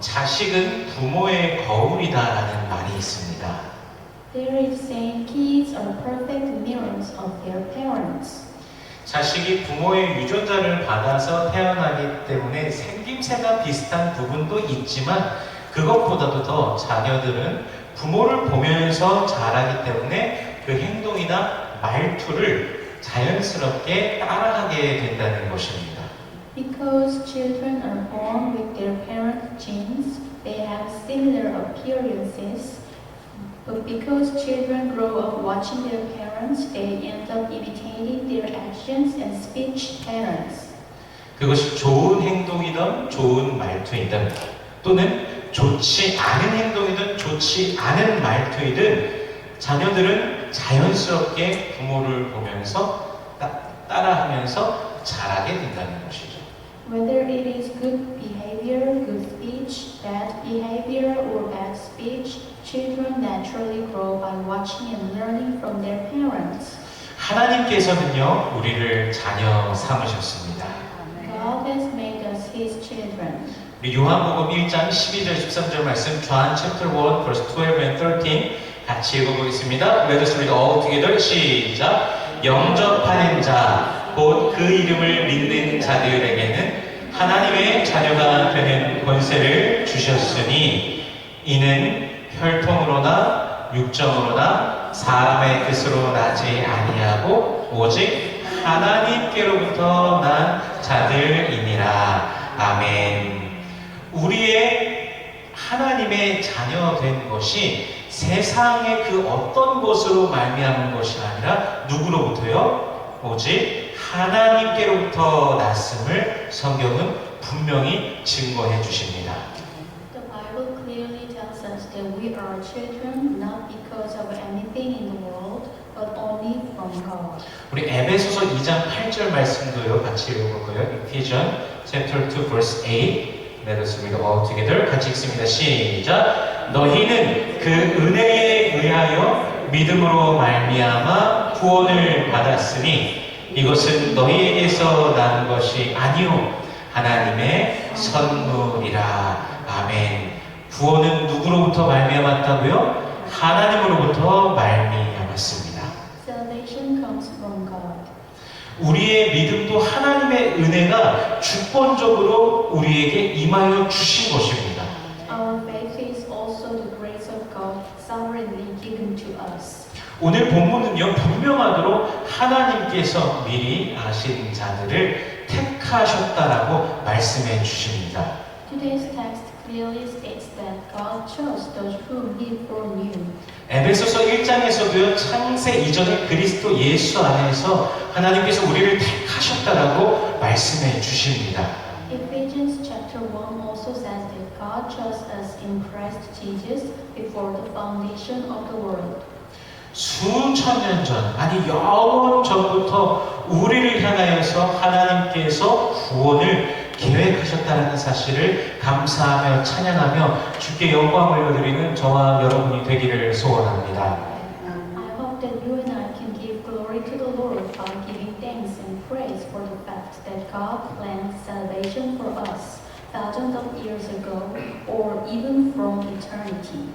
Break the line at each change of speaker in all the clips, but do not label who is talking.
자식은 부모의 거울이다라는 말이 있습니다.
There is saying kids are perfect mirrors of their parents.
자식이 부모의 유전자를 받아서 태어나기 때문에 생김새가 비슷한 부분도 있지만 그것보다도 더 자녀들은 부모를 보면서 자라기 때문에 그 행동이나 말투를 자연스럽게 따라하게 된다는 것입니다.
Because children are born with their parent genes, they have similar appearances. But because children grow up watching their parents, they end up imitating their actions and speech patterns.
그것이 좋은 행동이든 좋은 말투이든 또는 좋지 않은 행동이든 좋지 않은 말투이든 자녀들은 자연스럽게 부모를 보면서 따라하면서 자라게 된다는 것이죠.
Whether it is good behavior, good speech, bad behavior, or bad speech, children naturally grow by watching and learning from their parents.
하나님께서는요, 우리를 자녀 삼으셨습니다.
God has made us His children.
우리 요한복음 1장 12절 13절 말씀 John chapter 1 verse 12 and 13 같이 읽어보겠습니다. Let us read all together. 시작. 영접하는 자 곧 그 이름을 믿는 자들에게는 하나님의 자녀가 되는 권세를 주셨으니 이는 혈통으로나 육정으로나 사람의 뜻으로 나지 아니하고 오직 하나님께로부터 난 자들이니라. 아멘. 우리의 하나님의 자녀 된 것이 세상의 그 어떤 것으로 말미암은 것이 아니라 누구로부터요? 오직 하나님께로부터 났음을 성경은 분명히 증거해 주십니다.
The Bible clearly tells us that we are children not because of anything in the world, but only from God.
우리 에베소서 2장 8절 말씀도요 같이 읽어볼 거예요. Ephesians chapter 2 verse 8. Let us read all together. 같이 읽습니다. 시작. 너희는 그 은혜에 의하여 믿음으로 말미암아 구원을 받았으니 이것은 너희에게서 난 것이 아니요 하나님의 선물이라. 아멘. 구원은 누구로부터 말미암았다고요? 하나님으로부터 말미암았습니다.
Salvation comes from God.
우리의 믿음도 하나님의 은혜가 주권적으로 우리에게 임하여 주신 것입니다.
Our faith is also the grace of God sovereignly given to us.
오늘 본문은요 분명하도록 하나님께서 미리 아신 자들을 택하셨다라고 말씀해 주십니다.
Today's text clearly states that God chose those whom He foreknew.
에베소서 1장에서도요 창세 이전에 그리스도 예수 안에서 하나님께서 우리를 택하셨다라고 말씀해 주십니다.
Ephesians chapter 1 also says that God chose us in Christ Jesus before the foundation of the world.
수천 년 전, 아니 영원 전부터 우리를 향하여서 하나님께서 구원을 계획하셨다는 사실을 감사하며 찬양하며 주께 영광을 올려드리는 저와 여러분이 되기를 소원합니다.
I hope that you and I can give glory to the Lord by giving thanks and praise for the fact that God planned salvation for us thousands of years ago or even from eternity.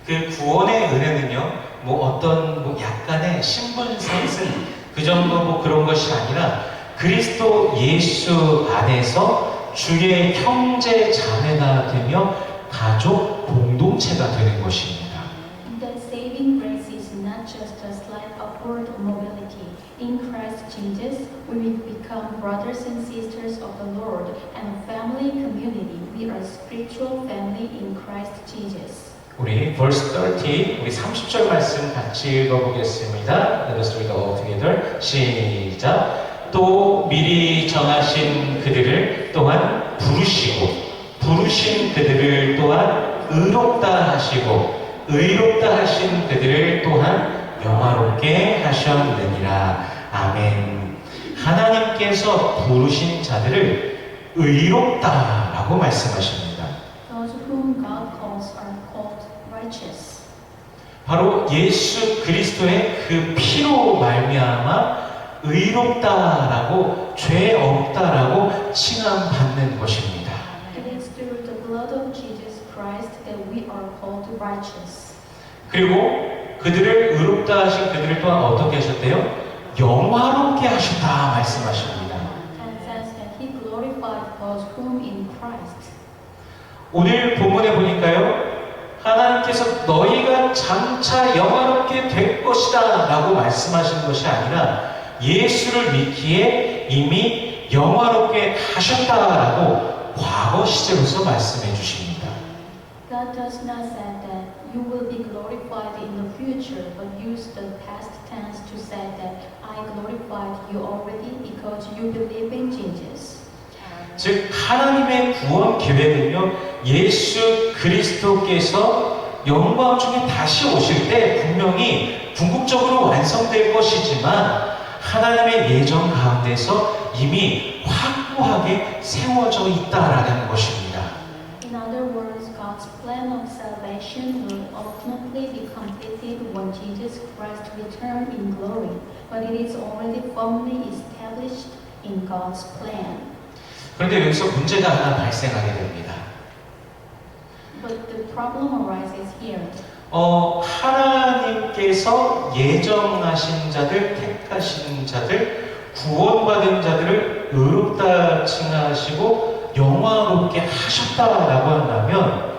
그 구원의 은혜는요, 어떤 약간의 신분 상승 그 정도 그런 것이 아니라 그리스도 예수 안에서 주의 형제 자매가 되며 가족 공동체가 되는 것입니다.
That saving grace is not just a slight upward mobility. In Christ Jesus, we will become brothers and sisters of the Lord and a family community. We are a spiritual family in Christ Jesus.
우리 verse 30, 우리 30절 말씀 같이 읽어보겠습니다. Let us read all together. 시작. 또 미리 정하신 그들을 또한 부르시고 부르신 그들을 또한 의롭다 하시고 의롭다 하신 그들을 또한 영화롭게 하셨느니라. 아멘. 하나님께서 부르신 자들을 의롭다라고 말씀하십니다.
Those whom God calls are called righteous.
바로 예수 그리스도의 그 피로 말미암아 의롭다라고 죄 없다라고 칭함받는 것입니다.
It is through the blood of Jesus called righteous.
그리고 그들을 의롭다 하신 그들을 또한 어떻게 하셨대요? 영화롭게 하셨다 말씀하십니다.
And says that he glorified those whom in Christ.
오늘 본문에 보니까요, 하나님께서 너희가 장차 영화롭게 될 것이다 라고 말씀하신 것이 아니라 예수를 믿기에 이미 영화롭게 하셨다라고 과거 시제로서 말씀해 주십니다.
God does not say that you will be glorified in the future, but use the past tense to say that I glorified you already because you believe in Jesus.
즉 하나님의 구원 계획은요, 예수 그리스도께서 영광 중에 다시 오실 때 분명히 궁극적으로 완성될 것이지만 하나님의 예정 가운데서 이미 확고하게 세워져 있다라는 것입니다.
In other words, God's plan of salvation will ultimately be completed when Jesus Christ returns in glory, but it is already firmly established in God's plan.
그런데 여기서 문제가 하나 발생하게 됩니다.
But the problem arises here.
하나님께서 예정하신 자들, 택하신 자들, 구원받은 자들을 의롭다 칭하시고 영화롭게 하셨다라고 한다면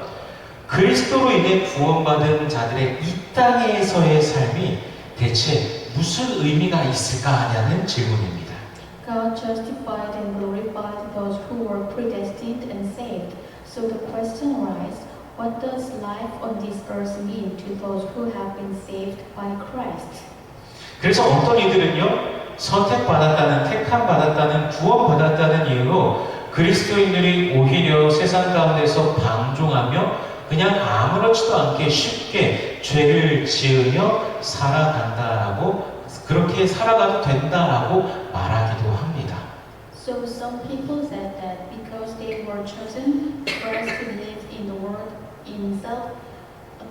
그리스도로 인해 구원받은 자들의 이 땅에서의 삶이 대체 무슨 의미가 있을까 하냐는 질문입니다.
God justified and glorified those who were predestined and saved. So the question arises, what does life on this earth mean to those who have been saved by Christ?
그래서 어떤 이들은요, 선택받았다는, 택함받았다는, 구원받았다는 이유로 그리스도인들이 오히려 세상 가운데서 방종하며 그냥 아무렇지도 않게 쉽게 죄를 지으며 살아간다라고, 그렇게 살아가도 된다라고 말하기도 합니다.
So some people said that because they were chosen, Christ lived in the world in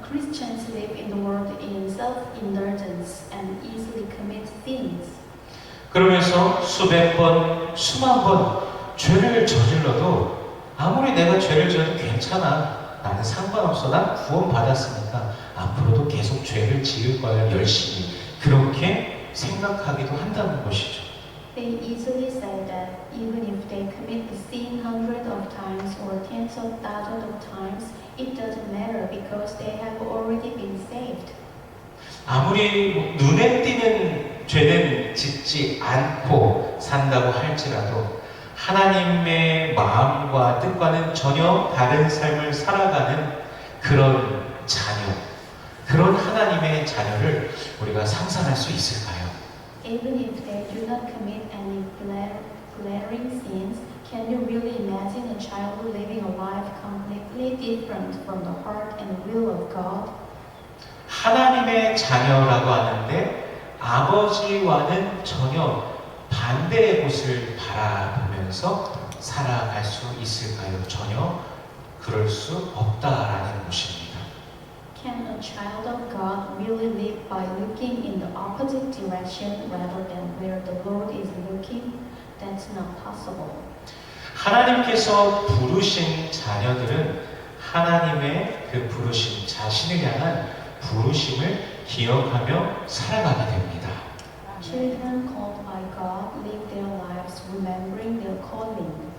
Christians live in the world in self-indulgence and easily commit sins.
그러면서 수백 번, 수만 번 죄를 저질러도 아무리 내가 죄를 지어도 괜찮아. 나는 상관없어. 난 구원받았으니까 앞으로도 계속 죄를 지을 거야. 열심히. 그렇게 생각하기도 한다는 것이죠.
They easily say that even if they commit the sin hundreds of times or tens of thousands of times, it doesn't matter because they have already been saved.
아무리 눈에 띄는 죄는 짓지 않고 산다고 할지라도 하나님의 마음과 뜻과는 전혀 다른 삶을 살아가는 그런 자녀, 그런 하나님의 자녀를 우리가 상상할 수 있을까요?
Even if they do not commit any glaring sins, can you really imagine a child living a life completely different from the heart and will of God?
하나님의 자녀라고 하는데 아버지와는 전혀 반대의 곳을 바라보면서 살아갈 수 있을까요? 전혀 그럴 수 없다라는 것입니다.
Can a child of God really live by looking in the opposite direction rather than where the Lord is looking? That's not possible.
하나님께서 부르신 자녀들은 하나님의 그 부르심, 자신을 향한 부르심을 기억하며 살아가게 됩니다.
Children called by God live their lives remembering their calling.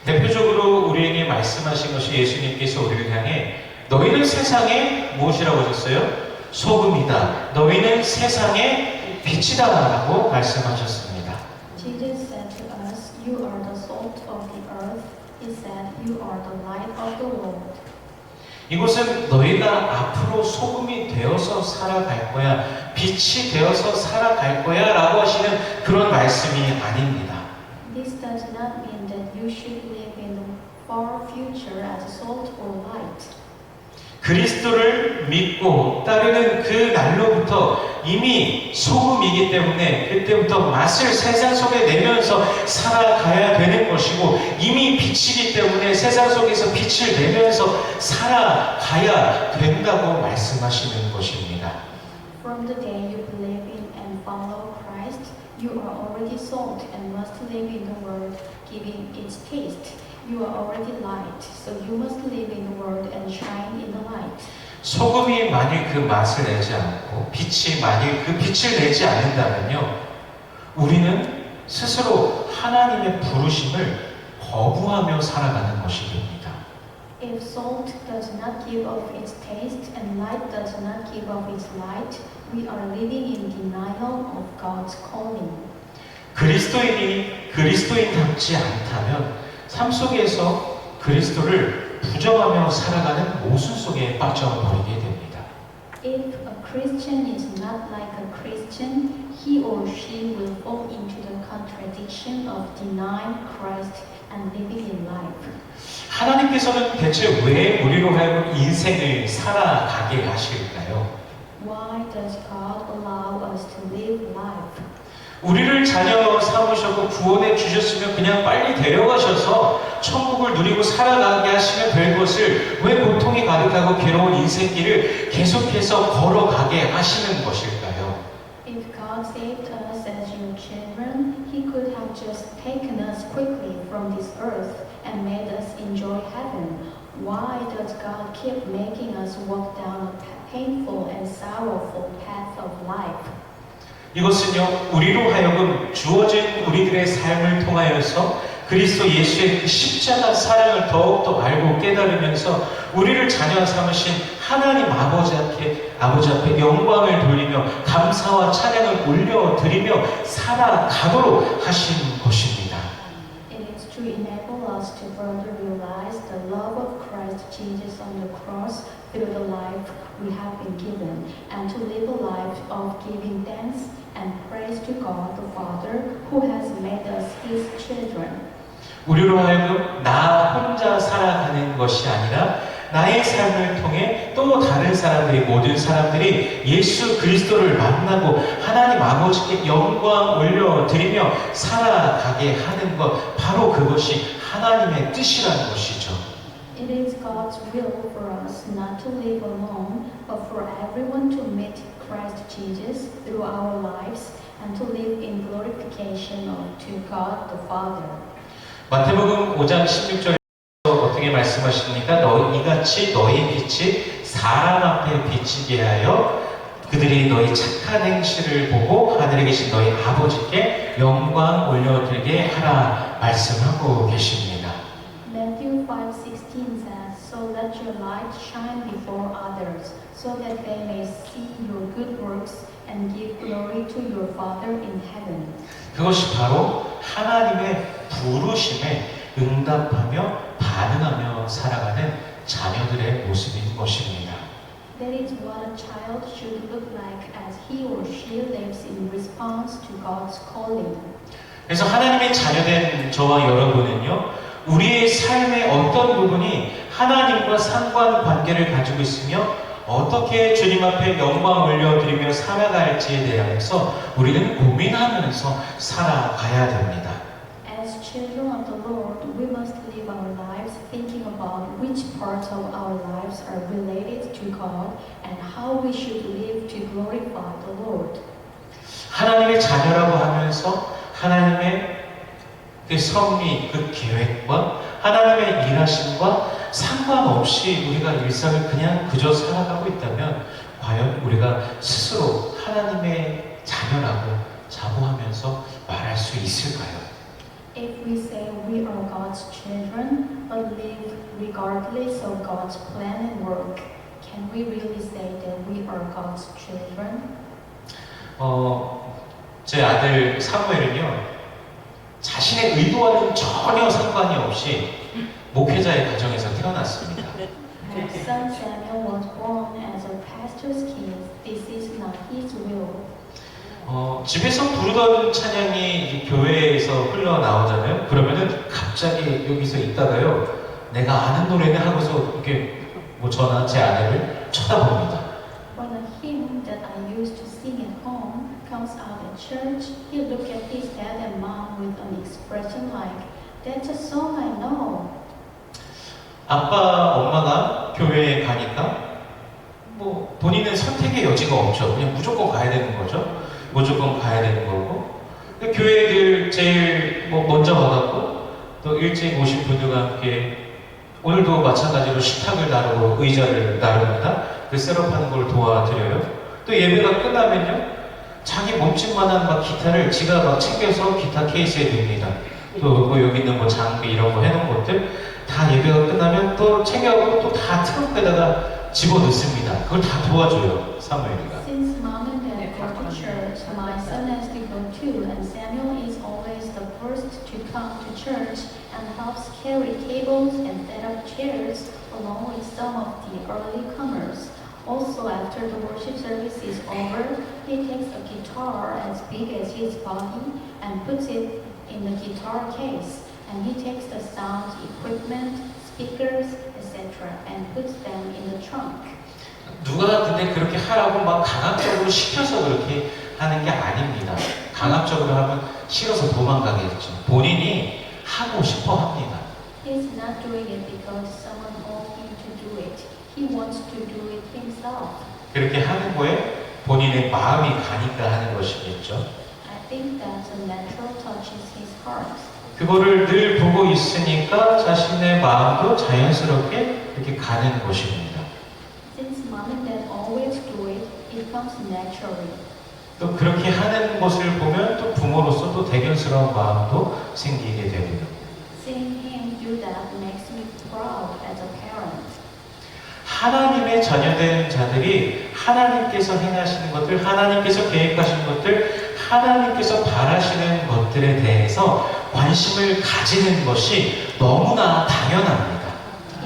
대표적으로 우리에게 말씀하신 것이 예수님께서 우리를 향해 너희는 세상에 무엇이라고 하셨어요? 소금이다. 너희는 세상의 빛이다 라고 말씀하셨습니다.
Jesus said to us, you are the salt of the earth. He said, you are the light of the world.
이곳은 너희가 앞으로 소금이 되어서 살아갈 거야, 빛이 되어서 살아갈 거야 라고 하시는 그런 말씀이 아닙니다.
This does not mean that you should live in the far future as salt or light.
그리스도를 믿고 따르는 그 날로부터 이미 소금이기 때문에 그때부터 맛을 세상 속에 내면서 살아가야 되는 것이고 이미 빛이기 때문에 세상 속에서 빛을 내면서 살아가야 된다고 말씀하시는 것입니다.
From the day you believe in and follow Christ, you are already salt and must live in the world, giving its taste. You are already light, so you must live in the world and shine in the light.
소금이 만일 그 맛을 내지 않고 빛이 만일 그 빛을 내지 않는다면요, 우리는 스스로 하나님의 부르심을 거부하며 살아가는 것이 됩니다.
If salt does not give off its taste and light does not give off its light, we are living in denial of God's calling.
그리스도인이 그리스도인답지 않다면 삶 속에서 그리스도를 부정하며 살아가는 모순 속에 빠져버리게 됩니다.
If a Christian is not like a Christian, he or she will fall into the contradiction of denying Christ and living in life.
하나님께서는 대체 왜 우리로 하여금 인생을 살아가게 하실까요?
Why does God allow us to live life?
우리를 자녀 삼으셨고 구원해 주셨으면 그냥 빨리 데려가셔서 천국을 누리고 살아가게 하시면 될 것을 왜 고통이 가득하고 괴로운 인생길을 계속해서 걸어가게 하시는 것일까요?
If God saved us as your children, He could have just taken us quickly from this earth and made us enjoy heaven. Why does God keep making us walk down a painful and sorrowful path of life?
이것은요, 우리로 하여금 주어진 우리들의 삶을 통하여서 그리스도 예수의 그 십자가 사랑을 더욱더 알고 깨달으면서 우리를 자녀 삼으신 하나님 아버지 앞에 영광을 돌리며 감사와 찬양을 올려드리며 살아가도록 하신 것입니다.
It is to enable us to further realize the love of Christ Jesus on the cross through the life we have been given, and to live a life of giving thanks and praise to God the Father who has made us His children.
우리로 하여금 나 혼자 살아가는 것이 아니라 나의 삶을 통해 또 다른 사람들이, 모든 사람들이 예수 그리스도를 만나고 하나님 아버지께 영광 올려드리며 살아가게 하는 것, 바로 그것이 하나님의 뜻이라는 것이죠.
It is God's will for us not to live alone, but for everyone to meet Christ Jesus through our lives and to live in glorification to God the Father.
마태복음 5장 16절에 어떻게 말씀하십니까? 이같이 너희 빛이 사람 앞에 비치게 하여 그들이 너희 착한 행실을 보고 하늘에 계신 너희 아버지께 영광 올려드리게 하라 말씀하고 계십니다.
Matthew 5:16 says, "So let your light shine before others, so that they may see your good works and give glory to your Father in heaven."
그것이 바로 하나님의 부르심에 응답하며 반응하며 살아가는 자녀들의 모습인 것입니다.
That is what a child should look like as he or she lives in response to God's calling.
그래서 하나님의 자녀된 저와 여러분은요, 우리의 삶의 어떤 부분이 하나님과 상관관계를 가지고 있으며 어떻게 주님 앞에 영광 올려드리며 살아갈지에 대해서 우리는 고민하면서 살아가야 됩니다.
As children of the Lord, we must live our lives thinking about which parts of our lives are related to God and how we should live to glorify the Lord.
하나님의 자녀라고 하면서 하나님의 그 섭리, 그 계획과 하나님의 일하심과 상관없이 우리가 일상을 그냥 그저 살아가고 있다면 과연 우리가 스스로 하나님의 자녀라고 자부하면서 말할 수 있을까요?
If we say we are God's children, but live regardless of God's plan and work, can we really say that we are God's children?
제 아들 사무엘은요, 자신의 의도와는 전혀 상관이 없이 목회자의 가정에서 태어났습니다.
My son Samuel was born as a pastor's kid. This is not his will.
집에서 부르던 찬양이 교회에서 흘러나오잖아요. 그러면은 갑자기 여기서 있다가요, 내가 아는 노래는 하고서 이렇게 저나 제 아내를 쳐다봅니다.
When a hymn that I used to sing at home comes out at church, he'll look at his dad and mom with an expression like, "That's a song I know."
아빠, 엄마가 교회에 가니까 본인은 선택의 여지가 없죠. 그냥 무조건 가야 되는 거죠. 무조건 가야 되는 거고, 교회들 제일 먼저 와갖고 또 일찍 오신 분들과 함께 오늘도 마찬가지로 식탁을 나르고 의자를 나릅니다. 그 셋업하는 걸 도와드려요. 또 예배가 끝나면요, 자기 몸집만한 막 기타를 지가 막 챙겨서 기타 케이스에 넣습니다. 또 여기 있는 뭐 장비 이런 거 해놓은 것들 다 예배가 끝나면 또 챙겨가고 또 다 트렁크에다가 집어넣습니다. 그걸 다 도와줘요, 사무엘이가.
Since mom and dad go to church, my son has to go too, and Samuel is always the first to come to church and helps carry tables and set up chairs along with some of the early comers. Also, after the worship service is over, he takes a guitar as big as his body and puts it in the guitar case, and he takes the sound equipment, speakers, etc., and puts them in the trunk.
누가 근데 그렇게 하라고 막 강압적으로 시켜서 그렇게 하는 게 아닙니다. 강압적으로 하면 싫어서 도망가겠죠. 본인이 하고 싶어 합니다.
He's not doing it because someone told him to do it. He wants to do it himself.
그렇게 하는 거에 본인의 마음이 가니까 하는 것이겠죠.
I think that a natural touches his heart.
그거를 늘 보고 있으니까 자신의 마음도 자연스럽게 이렇게 가는 것입니다.
Since mom and dad always do it, it comes naturally.
또 그렇게 하는 것을 보면 또 부모로서 또 대견스러운 마음도 생기게 되고요.
Seeing him do that makes me proud as a parent.
하나님의 자녀된 자들이 하나님께서 행하시는 것들, 하나님께서 계획하신 것들, 하나님께서 바라시는 것들에 대해서 관심을 가지는 것이 너무나 당연합니다.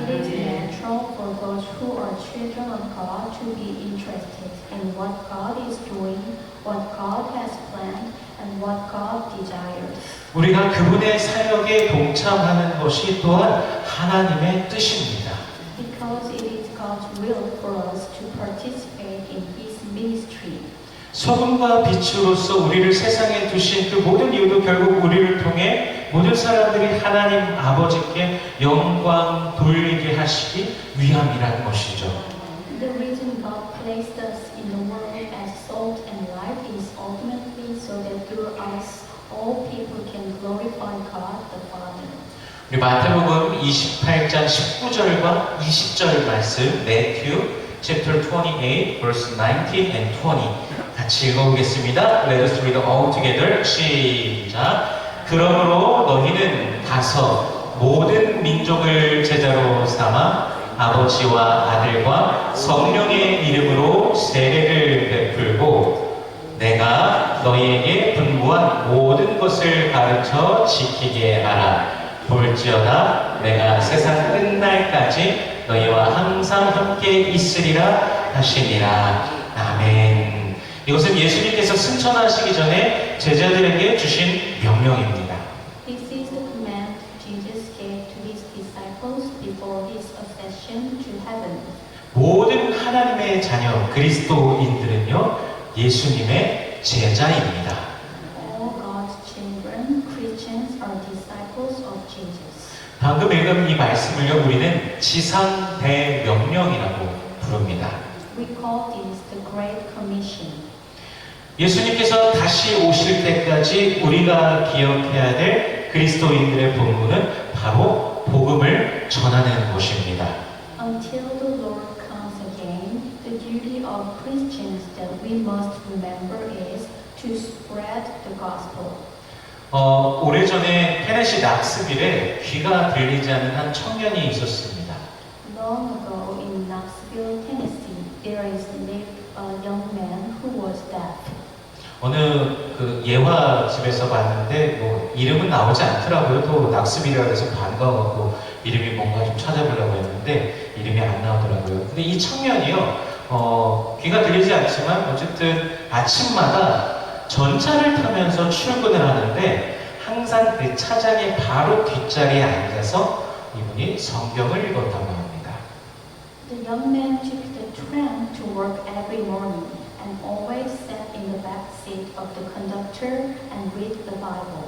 It is natural for those who are children of God to be interested in what God is doing, what God has planned, and what God desires.
우리가 그분의 사역에 동참하는 것이 또한 하나님의 뜻입니다.
Because it is God's will for us to participate in His ministry.
소금과 빛으로서 우리를 세상에 두신 그 모든 이유도 결국 우리를 통해 모든 사람들이 하나님 아버지께 영광 돌리게 하시기 위함이라는 것이죠.
The reason God placed us in the world as salt and light is ultimately so that through us all people can glorify God the Father.
우리 마태복음 28장 19절과 20절 말씀, Matthew chapter 28, verse 19 and 20 같이 읽어보겠습니다. Let us read all together. 시작. 그러므로 너희는 가서 모든 민족을 제자로 삼아 아버지와 아들과 성령의 이름으로 세례를 베풀고 내가 너희에게 분부한 모든 것을 가르쳐 지키게 하라. 볼지어다 내가 세상 끝날까지 너희와 항상 함께 있으리라 하시니라. 아멘. 이것은 예수님께서 승천하시기 전에 제자들에게 주신 명령입니다.
This is the command Jesus gave to His disciples before His ascension to heaven.
모든 하나님의 자녀 그리스도인들은요 예수님의 제자입니다.
All God's children, Christians, are disciples of Jesus.
방금 읽은 이 말씀을요 우리는 지상대명령이라고 부릅니다.
We call this the Great Commission.
예수님께서 다시 오실 때까지 우리가 기억해야 될 그리스도인들의 본분은 바로 복음을 전하는 것입니다.
Until the Lord comes again, the duty of Christians that we must remember is to spread the gospel.
오래전에 테네시 낙스빌에 귀가 들리지 않는 한 청년이 있었습니다.
Long ago in Knoxville, Tennessee, there lived a young man who was deaf.
어느 그 예화 집에서 봤는데 뭐 이름은 나오지 않더라고요. 또 낙스빌이라 해서 반가워갖고 이름이 뭔가 좀 찾아보려고 했는데 이름이 안 나오더라고요. 근데 이 청년이요, 귀가 들리지 않지만 어쨌든 아침마다 전차를 타면서 출근을 하는데 항상 그 차장의 바로 뒷자리에 앉아서 이분이 성경을 읽었다고 합니다.
The young man took the tram to work every morning and always sat in the back seat of the conductor and read the Bible.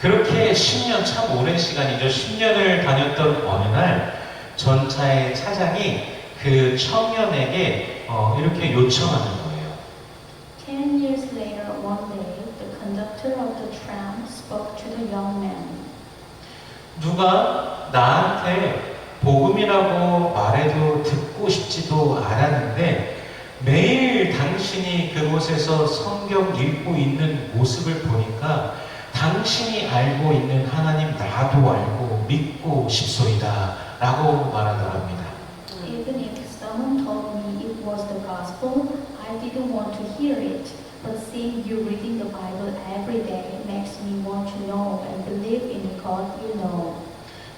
그렇게 10년, 참 오랜 시간이죠. 10년을 다녔던 어느 날 전차의 차장이 그 청년에게 이렇게 요청하는 거예요.
10 years later, one day, the conductor of the tram spoke to the young man.
누가 나한테 복음이라고 말해도 듣고 싶지도 않았는데 매일 당신이 그곳에서 성경 읽고 있는 모습을 보니까 당신이 알고 있는 하나님 나도 알고 믿고 싶소이다 라고 말하더랍니다.
Even if someone told me it was the gospel, I didn't want to hear it. But seeing you reading the Bible every day makes me want to know and believe in the God you know.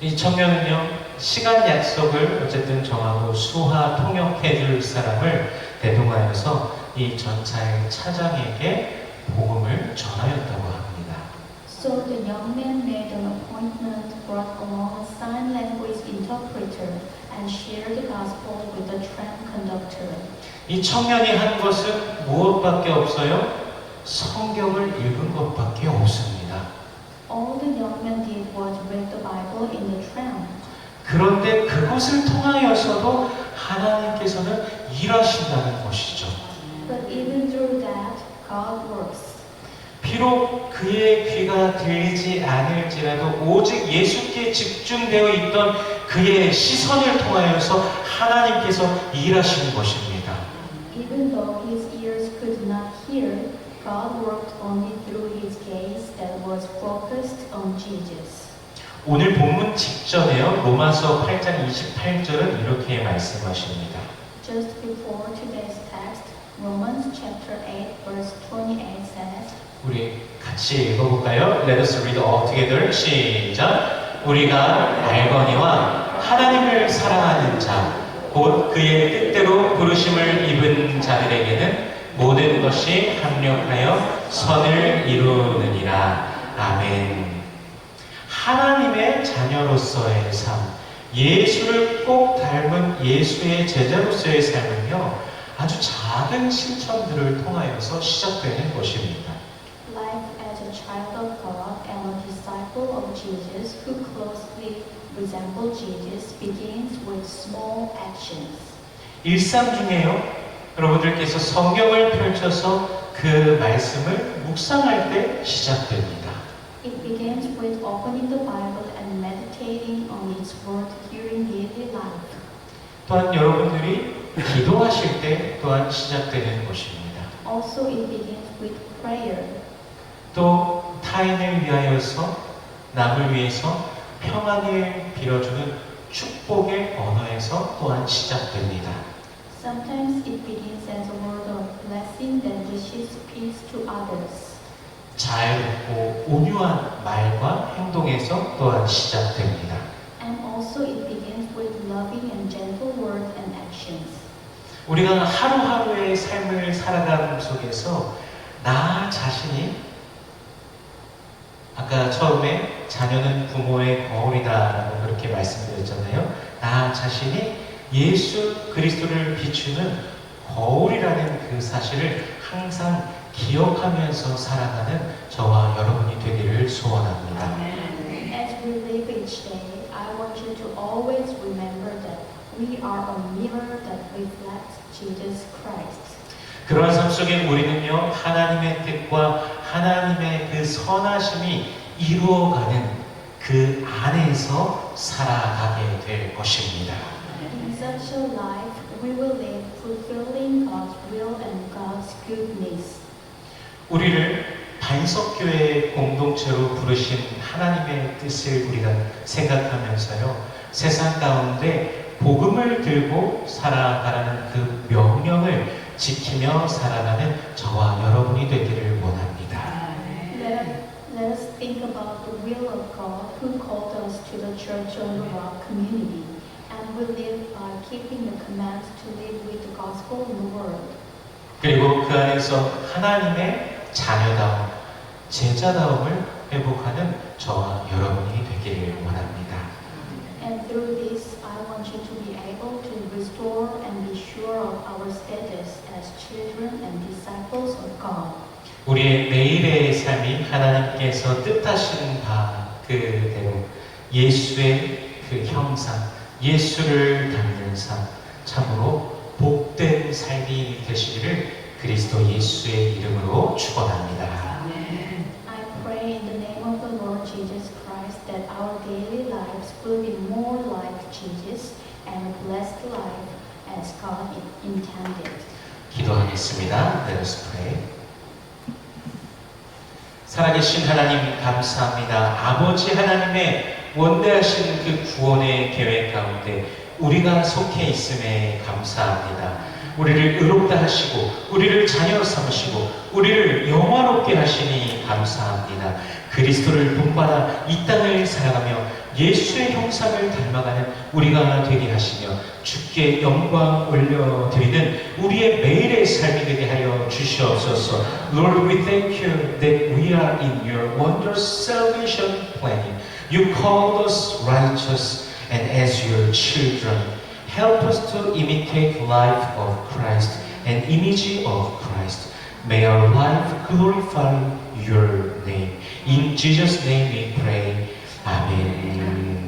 이 청년은요, 시간 약속을 어쨌든 정하고 수화 통역해 줄 사람을 대동하여서 이 전차의 차장에게 복음을 전하였다고 합니다.
So the young man made an appointment, brought along a sign language interpreter, and shared the gospel with the tram conductor.
이 청년이 한 것은 무엇밖에 없어요? 성경을 읽은 것밖에 없습니다.
All the young man did was read the Bible in the tram.
그런데 그것을 통하여서도 하나님께서는 일하신다는 것이죠.
But even through that, God works.
비록 그의 귀가 들리지 않을지라도 오직 예수께 집중되어 있던 그의 시선을 통하여서 하나님께서 일하시는 것입니다.
Even though his ears could not hear, God worked only through his gaze that was focused on Jesus.
오늘 본문 직전에요. 로마서 8장 28절은 이렇게 말씀하십니다.
Just before today's text, Romans chapter 8 verse 28 says,
우리 같이 읽어볼까요? Let us read all together. 시작. 우리가 알거니와 하나님을 사랑하는 자, 곧 그의 뜻대로 부르심을 입은 자들에게는 모든 것이 합력하여 선을 이루느니라. 아멘. 하나님의 자녀로서의 삶, 예수를 꼭 닮은 예수의 제자로서의 삶은요, 아주 작은 실천들을 통하여서 시작되는 것입니다.
Life as a child of God and a disciple of Jesus who closely resemble Jesus begins with small actions.
일상 중에요, 여러분들께서 성경을 펼쳐서 그 말씀을 묵상할 때 시작됩니다.
It begins with opening the Bible and meditating on its word during daily life.
또한 여러분들이 기도하실 때 또한 시작되는 것입니다.
Also, it begins with prayer.
또 타인을 위하여서 남을 위해서 평안을 빌어주는 축복의 언어에서 또한 시작됩니다.
Sometimes it begins as a word of blessing that wishes peace to others.
자유롭고 온유한 말과 행동에서 또한 시작됩니다.
And also it begins with loving and gentle words and actions.
우리가 하루하루의 삶을 살아가는 속에서 나 자신이 아까 처음에 자녀는 부모의 거울이다라고 그렇게 말씀드렸잖아요. 나 자신이 예수 그리스도를 비추는 거울이라는 그 사실을 항상 기억하면서 살아가는 저와 여러분이 되기를 소원합니다.
As we live each day, I want you to always remember that we are a mirror that reflects Jesus Christ.
그런 삶 속에 우리는요, 하나님의 뜻과 하나님의 그 선하심이 이루어가는 그 안에서 살아가게 될 것입니다.
In such a life, we will live fulfilling God's will and God's goodness.
우리를 반석교회의 공동체로 부르신 하나님의 뜻을 우리가 생각하면서요, 세상 가운데 복음을 들고 살아가라는 그 명령을 지키며 살아가는 저와 여러분이 되기를 원합니다.
Let us think about the will of God who called us to the Church on the Rock community, and we live by keeping the commands to live with the gospel in the world.
그리고 그 안에서 하나님의 자녀다움, 제자다움을 회복하는 저와 여러분이 되기를 원합니다.
And through this, I want you to be able to restore and be sure of our status as children and disciples of God.
우리의 매일의 삶이 하나님께서 뜻하신 바 그대로 예수의 그 형상, 예수를 닮는 삶, 참으로 복된 삶이 되시기를 그리스도 예수의 이름으로 축원합니다.
I pray in the name of the Lord Jesus Christ that our daily life life as God intended.
기도하겠습니다. Let us pray. 살아계신 하나님 감사합니다. 아버지 하나님의 원대하신 그 구원의 계획 가운데 우리가 속해 있음에 감사합니다. 우리를 의롭다 하시고 우리를 자녀 삼으시고 우리를 영화롭게 하시니 감사합니다. 그리스도를 본받아 이 땅을 살아가며 예수의 형상을 닮아가는 우리가 되게 하시며 주께 영광 올려드리는 우리의 매일의 삶이 되게 하여 주시옵소서. Lord, we thank you that we are in your wondrous salvation planning. You called us righteous, and as your children, help us to imitate life of Christ and image of Christ. May our life glorify your name. In Jesus' name we pray. Amen.